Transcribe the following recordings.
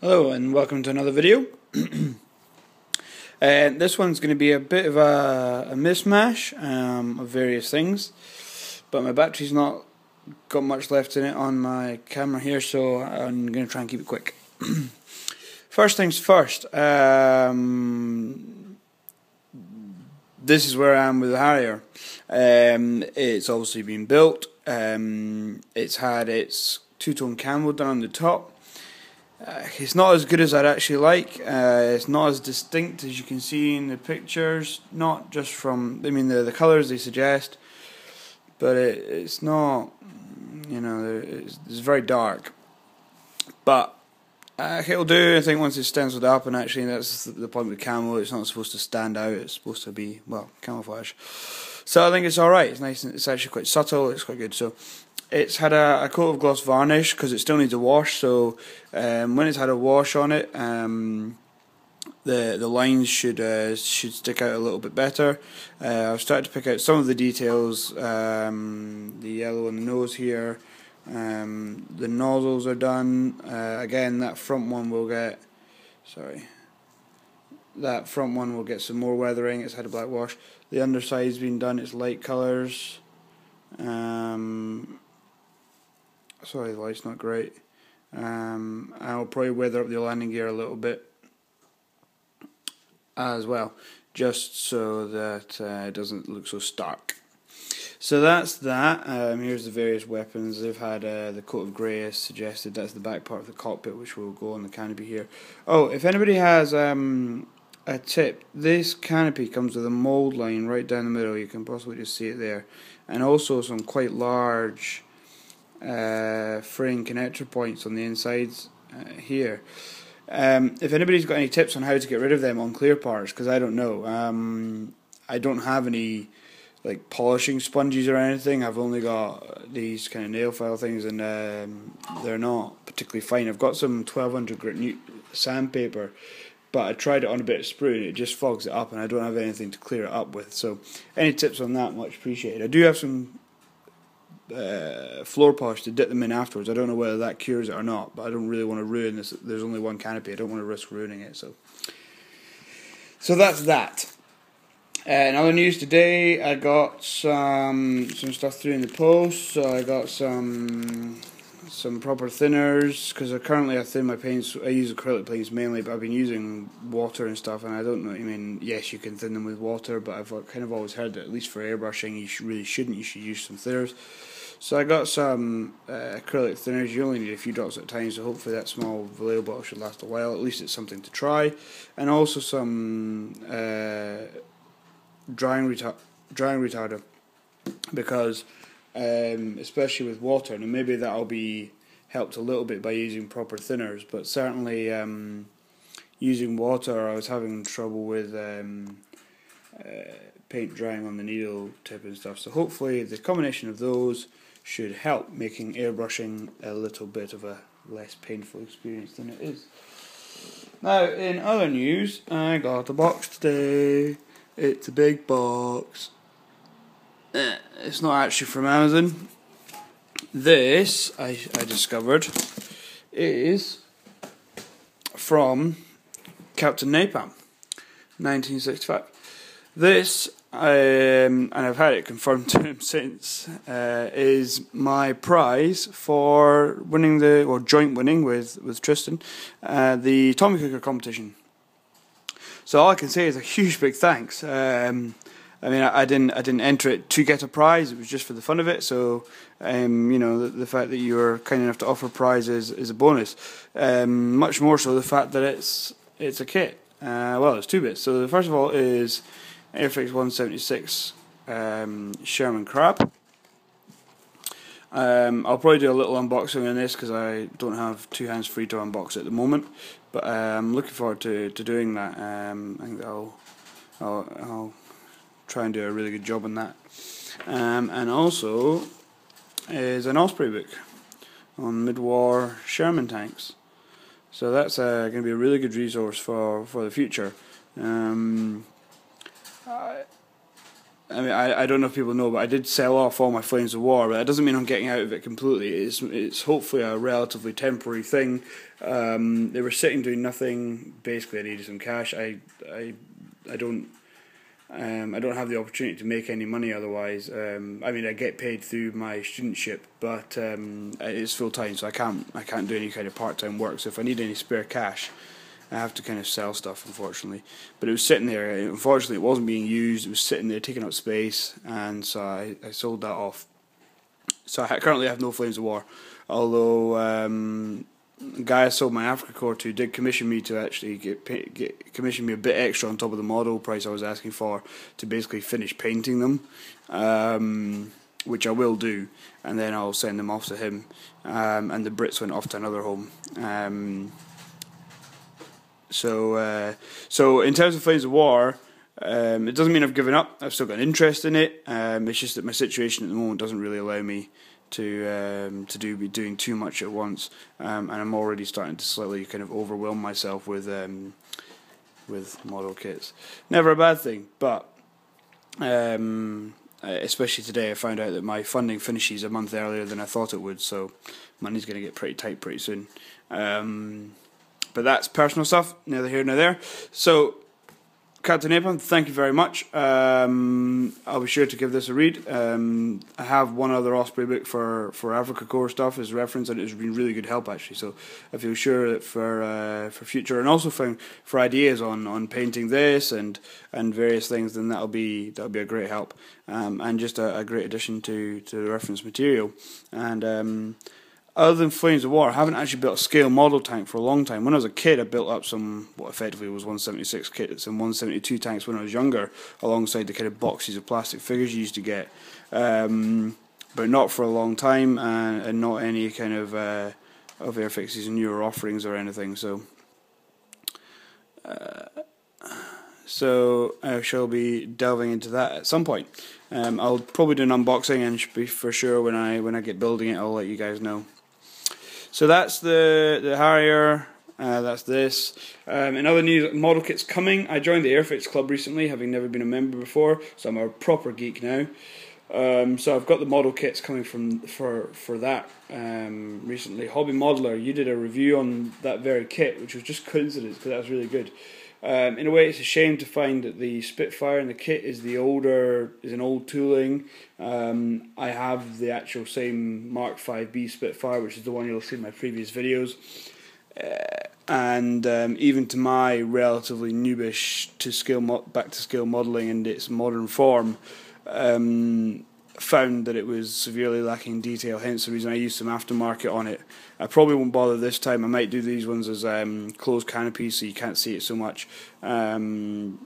Hello and welcome to another video. This one's going to be a bit of a mishmash of various things, but my battery's not got much left in it on my camera here, so I'm going to try and keep it quick. First things first, this is where I am with the Harrier. It's obviously been built. It's had its two-tone camo done on the top. It's not as good as I'd actually like. It's not as distinct as you can see in the pictures. Not just from, the colours they suggest, but it's not, it's very dark. But it'll do. I think once it's stenciled up, and actually that's the point with camo. It's not supposed to stand out. It's supposed to be, well, camouflage. So I think it's alright. It's nice. It's actually quite subtle. It's quite good. So it's had a coat of gloss varnish because it still needs a wash. So when it's had a wash on it, the lines should stick out a little bit better. I've started to pick out some of the details. The yellow on the nose here. The nozzles are done. Again, that front one will get. That front one will get some more weathering. It's had a black wash. The underside's been done. It's light colours. Sorry, the light's not great. I'll probably weather up the landing gear a little bit as well, just so that it doesn't look so stark. So that's that. Here's the various weapons. They've had the coat of grey as suggested. That's the back part of the cockpit, which will go on the canopy here. Oh, if anybody has a tip, this canopy comes with a mould line right down the middle. You can possibly just see it there, and also some quite large fraying connector points on the insides here. If anybody's got any tips on how to get rid of them on clear parts, because I don't know. I don't have any like polishing sponges or anything. I've only got these kind of nail file things, and they're not particularly fine. I've got some 1200 grit sandpaper, but I tried it on a bit of sprue and it just fogs it up, and I don't have anything to clear it up with. So any tips on that, much appreciated. I do have some floor polish to dip them in afterwards. I don't know whether that cures it or not, but I don't really want to ruin this. There's only one canopy. I don't want to risk ruining it. So that's that. In other news today, I got some stuff through in the post. So I got some proper thinners, because currently I thin my paints. I use acrylic paints mainly, but I've been using water and stuff, and I don't know. Yes, you can thin them with water, but I've kind of always heard that at least for airbrushing, you really shouldn't. You should use some thinners. So I got some acrylic thinners. You only need a few drops at a time, so hopefully that small Vallejo bottle should last a while. At least it's something to try. And also some drying retarder, because especially with water, and maybe that'll be helped a little bit by using proper thinners, but certainly using water, I was having trouble with paint drying on the needle tip and stuff. So hopefully the combination of those should help making airbrushing a little bit of a less painful experience than it is. Now, in other news, I got a box today. It's a big box. It's not actually from Amazon. This, I discovered, is from Captain Napalm, 1965. This, and I've had it confirmed to him since, is my prize for winning joint winning with Tristan, the Tommy Cooker competition. So all I can say is a huge big thanks. I didn't enter it to get a prize. It was just for the fun of it. So, the fact that you were kind enough to offer prizes is a bonus. Much more so the fact that it's a kit. Well, it's 2 bits. So the first of all is Airfix 176 Sherman Crab. I'll probably do a little unboxing on this because I don't have 2 hands free to unbox it at the moment. But I'm looking forward to doing that. I think that I'll try and do a really good job on that. And also is an Osprey book on mid-war Sherman tanks. So that's going to be a really good resource for the future. I mean, I don't know if people know, but I did sell off all my Flames of War, but that doesn't mean I'm getting out of it completely. It's hopefully a relatively temporary thing. They were sitting doing nothing. Basically, I needed some cash. I don't have the opportunity to make any money otherwise. I mean, I get paid through my studentship, but it's full time, so I can't do any kind of part time work. So if I need any spare cash, I have to kind of sell stuff, unfortunately. But it was sitting there. Unfortunately, it wasn't being used. It was sitting there taking up space, and so I sold that off. So I currently have no Flames of War, although the guy I sold my Africa core to did commission me to actually commission me a bit extra on top of the model price I was asking for to basically finish painting them, which I will do, and then I'll send them off to him. And the Brits went off to another home. So in terms of Flames of War, it doesn't mean I've given up. I've still got an interest in it. It's just that my situation at the moment doesn't really allow me to be doing too much at once, and I'm already starting to slightly kind of overwhelm myself with model kits. Never a bad thing, but especially today I found out that my funding finishes a month earlier than I thought it would, so money's going to get pretty tight pretty soon. But that's personal stuff, neither here nor there. So, Captain Napalm, thank you very much. I'll be sure to give this a read. I have one other Osprey book for Africa core stuff as reference, and it's been really good help actually. So I feel sure that for future, and also for ideas on painting this and various things, then that'll be a great help, and just a great addition to the reference material. And other than Flames of War, I haven't actually built a scale model tank for a long time. When I was a kid, I built up some, what effectively was 176 kits and 172 tanks when I was younger, alongside the kind of boxes of plastic figures you used to get. But not for a long time, and not any kind of Airfix's newer offerings or anything. So I shall be delving into that at some point. I'll probably do an unboxing, and should be for sure when I get building it, I'll let you guys know. So that's the Harrier. That's this. In other news, model kits coming. I joined the Airfix Club recently, having never been a member before, so I'm a proper geek now. So I've got the model kits coming for that recently. Hobby Modeler, you did a review on that very kit, which was just coincidence because that was really good. In a way, it's a shame to find that the Spitfire in the kit is an old tooling. I have the actual same Mark 5B Spitfire, which is the one you'll see in my previous videos. And even to my relatively noobish back to scale modelling in its modern form, found that it was severely lacking detail, hence the reason I used some aftermarket on it. I probably won't bother this time. I might do these ones as closed canopies so you can't see it so much, and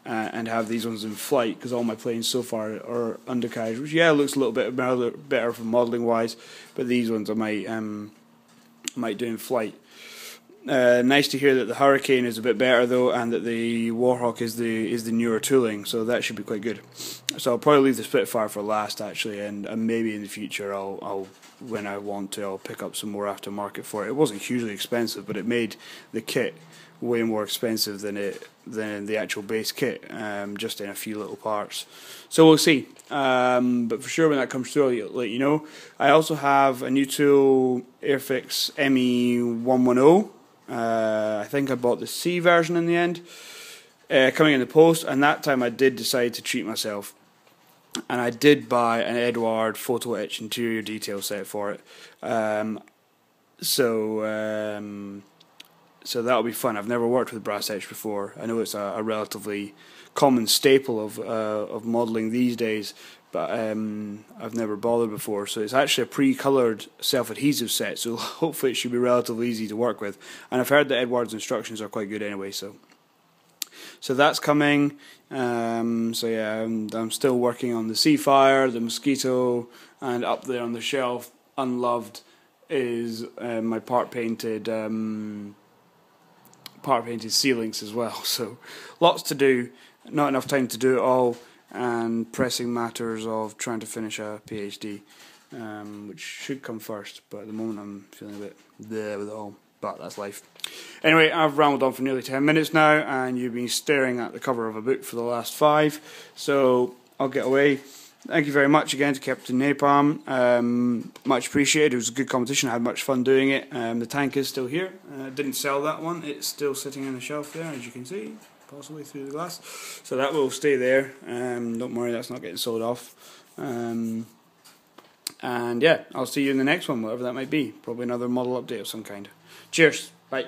have these ones in flight, because all my planes so far are undercarriage, which looks a little bit better from modelling wise, but these ones I might do in flight. Nice to hear that the Hurricane is a bit better though, and that the Warhawk is the newer tooling, so that should be quite good. So I'll probably leave the Spitfire for last actually, and maybe in the future I'll when I want to, I'll pick up some more aftermarket for it. It wasn't hugely expensive, but it made the kit way more expensive than the actual base kit, just in a few little parts. So we'll see. But for sure when that comes through, I'll let you know. I also have a new tool, Airfix ME110. I think I bought the C version in the end, coming in the post, and that time I did decide to treat myself, and I did buy an Edward photo etch interior detail set for it. So that'll be fun. I've never worked with brass etch before. I know it's a relatively common staple of modelling these days, but I've never bothered before. So it's actually a pre-coloured self-adhesive set, so hopefully it should be relatively easy to work with. And I've heard that Edward's instructions are quite good anyway, so that's coming. So yeah, I'm still working on the Seafire, the Mosquito, and up there on the shelf, unloved, is my part painted ceilings as well. So lots to do, not enough time to do it all, and pressing matters of trying to finish a PhD, which should come first, but at the moment I'm feeling a bit there with it all, but that's life. Anyway, I've rambled on for nearly 10 minutes now, and you've been staring at the cover of a book for the last 5, so I'll get away. Thank you very much again to Captain Napalm. Much appreciated. It was a good competition. I had much fun doing it. The tank is still here. Didn't sell that one. It's still sitting on the shelf there, as you can see, possibly through the glass. So that will stay there. Don't worry, that's not getting sold off. And yeah, I'll see you in the next one, whatever that might be. Probably another model update of some kind. Cheers. Bye.